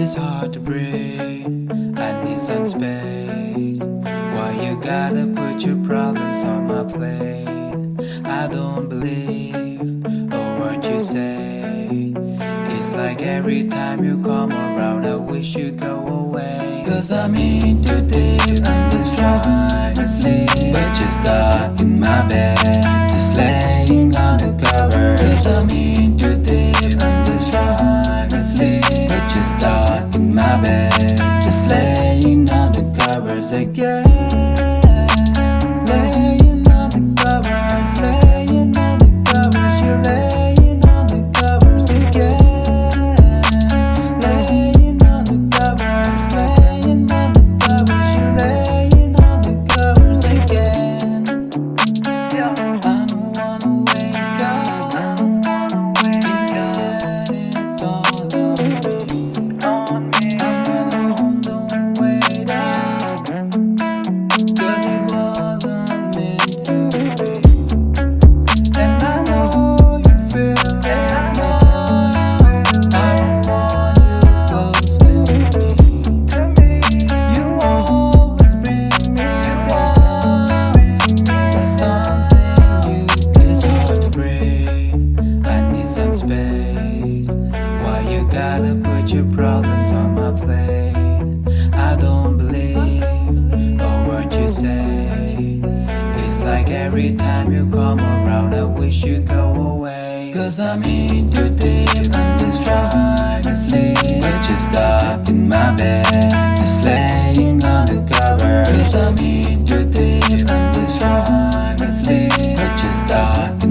it's hard to breathe. I need some space. Why you gotta put your problems on my plate? I don't believe a word you say. It's like every time you come around, I wish you go away. Cause I'm in too deep, I'm just trying to sleep, but you're stuck in my bed, just laying on the cover. Cause I'm in too deep, I'm just trying to sleep, but you're stuck in my bed, just laying on the covers again. Laying on the covers, laying on the covers, you're laying on the covers again. Laying on the covers, laying on the covers, you're laying on the covers again. I don't wanna wake up, because it's all on me. I'm at home, don't wait up, cause it wasn't meant to be. And I know you feel it now. I don't want you close to me. You always bring me down. That's something you it's hard to breathe. I need some space. Why you gotta put your problems on my plate? I don't believe a word you say. It's like every time you come around, I wish you go away. Cause I'm in too deep, I'm just trying to sleep, but you're stuck in my bed, just laying on the cover. Cause I'm in too deep, I'm just trying to sleep, but you're stuck in